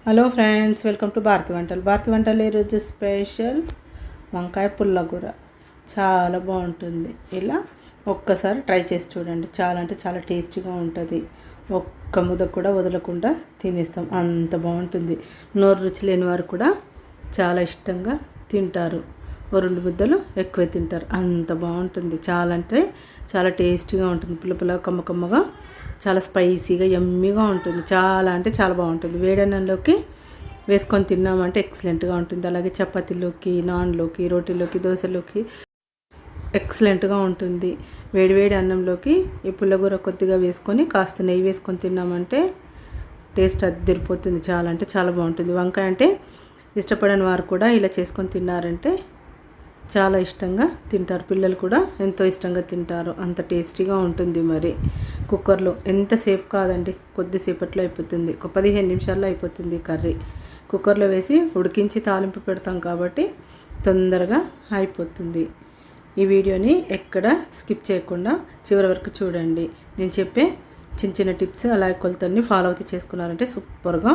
Hello friends, welcome to Bharati వంటలు. భారతి వంటలు ఈరోజు స్పెషల్ వంకాయ పుల్లకూర. చాలా బాగుంటుంది. ఇలా ఒక్కసారి ట్రై చేసి చూడండి. చాలా అంటే చాలా టేస్టీగా ఉంటుంది. ఒక్క ముద్ద కూడా వదలకుండా తినేస్తాం, అంత బాగుంటుంది. నోరు రుచి లేని వారు కూడా చాలా ఇష్టంగా తింటారు. ఓ 2 ముద్దలు ఎక్కువ తింటారు, అంత బాగుంటుంది. చాలా అంటే చాలా టేస్టీగా ఉంటుంది. పుల్ల కమ్మగా చాలా స్పైసీగా యమ్మీగా ఉంటుంది. చాలా అంటే చాలా బాగుంటుంది. వేడన్నంలోకి వేసుకొని తిన్నామంటే ఎక్సలెంట్గా ఉంటుంది. అలాగే చపాతీలోకి, నాన్లోకి, రోటీలోకి, దోశలోకి ఎక్సలెంట్గా ఉంటుంది. వేడివేడి అన్నంలోకి ఈ పుల్లగూర కొద్దిగా వేసుకొని కాస్త నెయ్యి వేసుకొని తిన్నామంటే టేస్ట్ అదిరిపోతుంది. చాలా అంటే చాలా బాగుంటుంది. వంకాయ అంటే ఇష్టపడని వారు కూడా ఇలా చేసుకొని తిన్నారంటే చాలా ఇష్టంగా తింటారు. పిల్లలు కూడా ఎంతో ఇష్టంగా తింటారు. అంత టేస్టీగా ఉంటుంది. మరి కుక్కర్లో ఎంతసేపు కాదండి, కొద్దిసేపట్లో అయిపోతుంది. ఒక 15 నిమిషాల్లో అయిపోతుంది కర్రీ. కుక్కర్లో వేసి ఉడికించి తాలింపు పెడతాం కాబట్టి తొందరగా అయిపోతుంది. ఈ వీడియోని ఎక్కడ స్కిప్ చేయకుండా చివరి వరకు చూడండి. నేను చెప్పే చిన్న టిప్స్ అలాగే కొలతల్ని ఫాలో అవుతూ చేసుకున్నారంటే సూపర్గా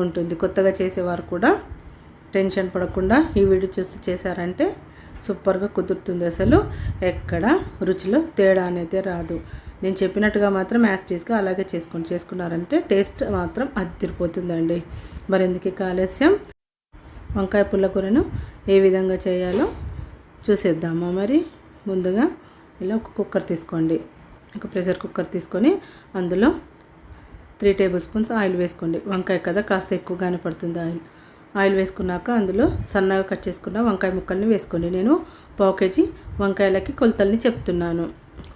ఉంటుంది. కొత్తగా చేసేవారు కూడా టెన్షన్ పడకుండా ఈ వీడియో చూస్తూ చేశారంటే సూపర్గా కుదురుతుంది. అసలు ఎక్కడ రుచిలో తేడా అనేది రాదు. నేను చెప్పినట్టుగా మాత్రం యాస్టీస్గా అలాగే చేసుకున్నారంటే టేస్ట్ మాత్రం అదిరిపోతుందండి. మరి ఎందుకు ఆలస్యం, వంకాయ పుల్లకూరను ఏ విధంగా చేయాలో చూసేద్దామా. మరి ముందుగా ఇలా ఒక కుక్కర్ తీసుకోండి. ఒక ప్రెషర్ కుక్కర్ తీసుకొని అందులో 3 టేబుల్ స్పూన్స్ ఆయిల్ వేసుకోండి. వంకాయ కదా కాస్త ఎక్కువగానే పడుతుంది ఆయిల్ వేసుకున్నాక అందులో సన్నగా కట్ చేసుకున్న వంకాయ ముక్కల్ని వేసుకోండి. నేను 1/4 కేజీ వంకాయలకి కొలతల్ని చెప్తున్నాను.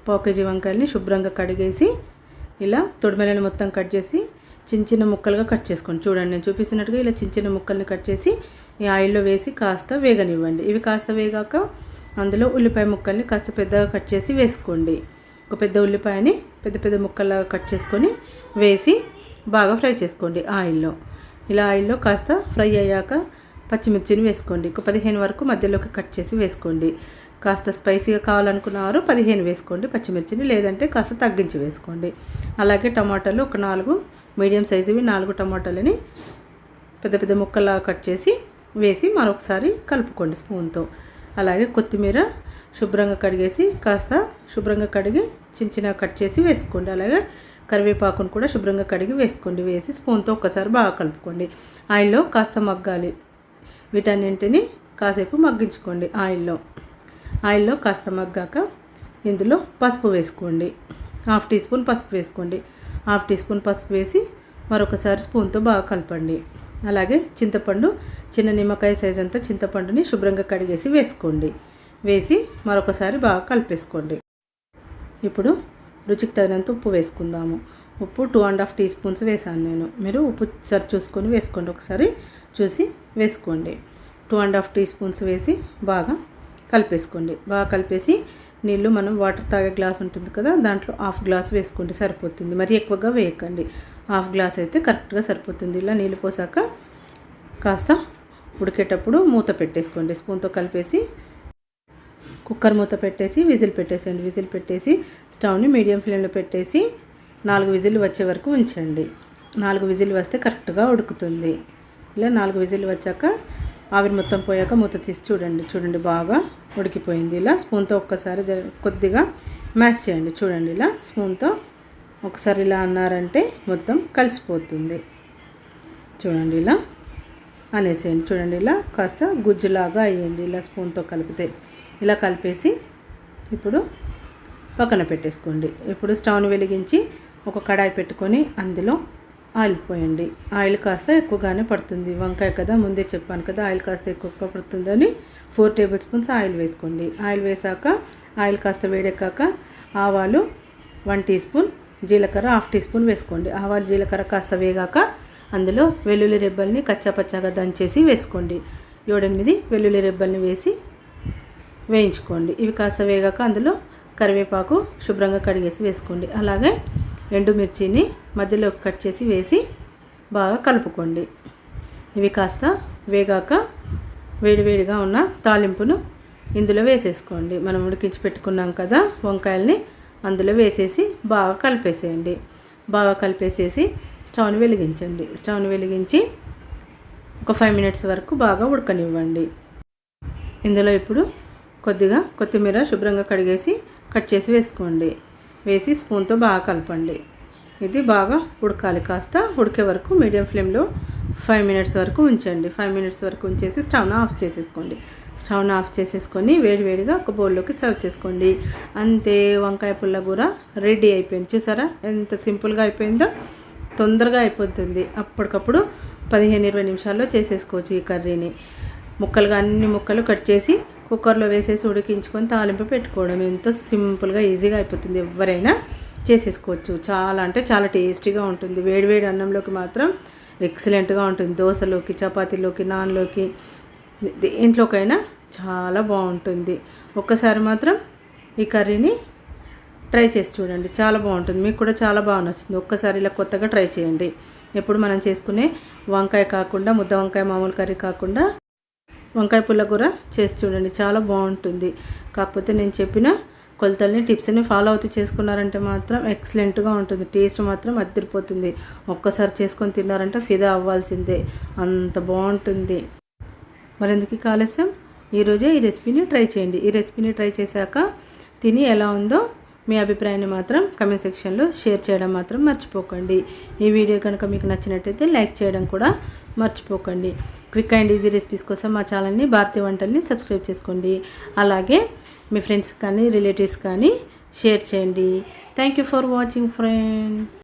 1/4 కేజీ వంకాయలని శుభ్రంగా కడిగేసి ఇలా తొడిమెలను మొత్తం కట్ చేసి చిన్న ముక్కలుగా కట్ చేసుకోండి. చూడండి, నేను చూపిస్తున్నట్టుగా ఇలా చిన్న ముక్కల్ని కట్ చేసి ఈ ఆయిల్లో వేసి కాస్త వేగనివ్వండి. ఇవి కాస్త వేగాక అందులో ఉల్లిపాయ ముక్కల్ని కాస్త పెద్దగా కట్ చేసి వేసుకోండి. ఒక పెద్ద ఉల్లిపాయని పెద్ద ముక్కల్లాగా కట్ చేసుకొని వేసి బాగా ఫ్రై చేసుకోండి ఆయిల్లో. ఇలా ఆయిల్లో కాస్త ఫ్రై అయ్యాక పచ్చిమిర్చిని వేసుకోండి. ఒక 15 వరకు మధ్యలోకి కట్ చేసి వేసుకోండి. కాస్త స్పైసీగా కావాలనుకున్నవారు 15 వేసుకోండి పచ్చిమిర్చిని, లేదంటే కాస్త తగ్గించి వేసుకోండి. అలాగే టమాటాలు ఒక 4 మీడియం సైజువి 4 టమాటాలని పెద్ద ముక్కలా కట్ చేసి వేసి మరొకసారి కలుపుకోండి స్పూన్తో. అలాగే కొత్తిమీర శుభ్రంగా కడిగేసి కాస్త శుభ్రంగా కడిగి చిన్న కట్ చేసి వేసుకోండి. అలాగే కరివేపాకును కూడా శుభ్రంగా కడిగి వేసుకోండి. వేసి స్పూన్తో ఒక్కసారి బాగా కలుపుకోండి. ఆయిల్లో కాస్త మగ్గాలి. వీటన్నింటిని కాసేపు మగ్గించుకోండి ఆయిల్లో కాస్త మగ్గాక ఇందులో పసుపు వేసుకోండి. 1/2 టీ స్పూన్ పసుపు వేసుకోండి. 1/2 టీ స్పూన్ పసుపు వేసి మరొకసారి స్పూన్తో బాగా కలపండి. అలాగే చింతపండు, చిన్న నిమ్మకాయ సైజ్ అంతా చింతపండుని శుభ్రంగా కడిగేసి వేసుకోండి. వేసి మరొకసారి బాగా కలిపేసుకోండి. ఇప్పుడు రుచికి తగినంత ఉప్పు వేసుకుందాము. ఉప్పు 2.5 టీ స్పూన్స్ వేసాను నేను. మీరు ఉప్పు సరి చూసుకొని వేసుకోండి. ఒకసారి చూసి వేసుకోండి. 2.5 టీ స్పూన్స్ వేసి బాగా కలిపేసుకోండి. బాగా కలిపేసి నీళ్ళు మనం వాటర్ తాగే గ్లాస్ ఉంటుంది కదా, దాంట్లో 1/2 గ్లాస్ వేసుకోండి, సరిపోతుంది. మరి ఎక్కువగా వేయకండి. 1/2 గ్లాస్ అయితే కరెక్ట్గా సరిపోతుంది. ఇలా నీళ్ళు పోసాక కాస్త ఉడికేటప్పుడు మూత పెట్టేసుకోండి. స్పూన్తో కలిపేసి కుక్కర్ మూత పెట్టేసి విజిల్ పెట్టేసేయండి. విజిల్ పెట్టేసి స్టవ్ని మీడియం ఫ్లేమ్లో పెట్టేసి 4 విజిల్ వచ్చే వరకు ఉంచండి. 4 విజిల్ వస్తే కరెక్ట్గా ఉడుకుతుంది. ఇలా 4 విజిల్ వచ్చాక ఆవిరి మొత్తం పోయాక మూత తీసి చూడండి బాగా ఉడికిపోయింది. ఇలా స్పూన్తో ఒక్కసారి కొద్దిగా మ్యాష్ చేయండి. చూడండి, ఇలా స్పూన్తో ఒకసారి ఇలా అన్నారంటే మొత్తం కలిసిపోతుంది. చూడండి, ఇలా అనేసేయండి. చూడండి, ఇలా కాస్త గుజ్జులాగా అయ్యింది. ఇలా స్పూన్తో కలిపితే ఇలా కలిపేసి ఇప్పుడు పక్కన పెట్టేసుకోండి. ఇప్పుడు స్టవ్ని వెలిగించి ఒక కడాయి పెట్టుకొని అందులో ఆయిల్ పోయండి. ఆయిల్ కాస్త ఎక్కువగానే పడుతుంది. వంకాయ కదా, ముందే చెప్పాను కదా ఆయిల్ కాస్త ఎక్కువగా పడుతుందని 4 టేబుల్ స్పూన్స్ ఆయిల్ వేసుకోండి. ఆయిల్ వేసాక ఆయిల్ కాస్త వేడెక్కాక ఆవాలు 1 టీ స్పూన్, జీలకర్ర 1/2 టీ స్పూన్ వేసుకోండి. ఆవాలు జీలకర్ర కాస్త వేగాక అందులో వెల్లుల్లి రెబ్బల్ని కచ్చాపచ్చాగా దంచేసి వేసుకోండి. 7-8 వెల్లుల్లి రెబ్బల్ని వేసి వేయించుకోండి. ఇవి కాస్త వేగాక అందులో కరివేపాకు శుభ్రంగా కడిగేసి వేసుకోండి. అలాగే ఎండుమిర్చిని మధ్యలోకి కట్ చేసి వేసి బాగా కలుపుకోండి. ఇవి కాస్త వేగాక వేడివేడిగా ఉన్న తాలింపును ఇందులో వేసేసుకోండి. మనం ఉడికించి పెట్టుకున్నాం కదా వంకాయల్ని, అందులో వేసేసి బాగా కలిపేసేయండి. బాగా కలిపేసేసి స్టవ్ని వెలిగించండి. స్టవ్ని వెలిగించి ఒక 5 మినిట్స్ వరకు బాగా ఉడకనివ్వండి. ఇందులో ఇప్పుడు కొద్దిగా కొత్తిమీర శుభ్రంగా కడిగేసి కట్ చేసి వేసుకోండి. వేసి స్పూన్తో బాగా కలపండి. ఇది బాగా ఉడకాలి. కాస్త ఉడికే వరకు మీడియం ఫ్లేమ్లో 5 మినిట్స్ వరకు ఉంచండి. 5 మినిట్స్ వరకు ఉంచేసి స్టవ్ను ఆఫ్ చేసేసుకోండి. స్టవ్ను ఆఫ్ చేసేసుకొని వేడివేడిగా ఒక బౌల్లోకి సర్వ్ చేసుకోండి. అంతే, వంకాయ పుల్లగూర రెడీ అయిపోయింది. చూసారా ఎంత సింపుల్గా అయిపోయిందో. తొందరగా అయిపోతుంది. అప్పటికప్పుడు 15-20 నిమిషాల్లో చేసేసుకోవచ్చు ఈ కర్రీని. ముక్కలుగా అన్ని ముక్కలు కట్ చేసి కుక్కర్లో వేసేసి ఉడికించుకొని తాలింపు పెట్టుకోవడం. ఎంతో సింపుల్గా ఈజీగా అయిపోతుంది. ఎవరైనా చేసేసుకోవచ్చు. చాలా అంటే చాలా టేస్టీగా ఉంటుంది. వేడివేడి అన్నంలోకి మాత్రం ఎక్సలెంట్గా ఉంటుంది. దోశలోకి, చపాతీలోకి, నాన్లోకి, దేంట్లోకైనా చాలా బాగుంటుంది. ఒక్కసారి మాత్రం ఈ కర్రీని ట్రై చేసి చూడండి. చాలా బాగుంటుంది. మీకు కూడా చాలా బాగా నచ్చుతుంది. ఒక్కసారి ఇలా కొత్తగా ట్రై చేయండి. ఎప్పుడు మనం చేసుకునే వంకాయ కాకుండా, ముద్ద వంకాయ మామూలు కర్రీ కాకుండా వంకాయ పుల్లగూర చేసి చూడండి. చాలా బాగుంటుంది. కాకపోతే నేను చెప్పిన కొలతల్ని, టిప్స్ని ఫాలో అవుతూ చేసుకున్నారంటే మాత్రం ఎక్సలెంట్గా ఉంటుంది. టేస్ట్ మాత్రం అదిరిపోతుంది. ఒక్కసారి చేసుకొని తిన్నారంటే ఫిదా అవ్వాల్సిందే, అంత బాగుంటుంది. మరెందుకు ఆలస్యం, ఈరోజే ఈ రెసిపీని ట్రై చేయండి. ఈ రెసిపీని ట్రై చేశాక తిని ఎలా ఉందో మీ అభిప్రాయాన్ని మాత్రం కమెంట్ సెక్షన్లో షేర్ చేయడం మాత్రం మర్చిపోకండి. ఈ వీడియో కనుక మీకు నచ్చినట్టయితే లైక్ చేయడం కూడా మర్చిపోకండి. క్విక్ అండ్ ఈజీ రెసిపీస్ కోసం మా ఛానల్ని భారతీయ వంటల్ని సబ్స్క్రైబ్ చేసుకోండి. అలాగే మీ ఫ్రెండ్స్ కానీ రిలేటివ్స్ కానీ షేర్ చేయండి. Thank you for watching friends.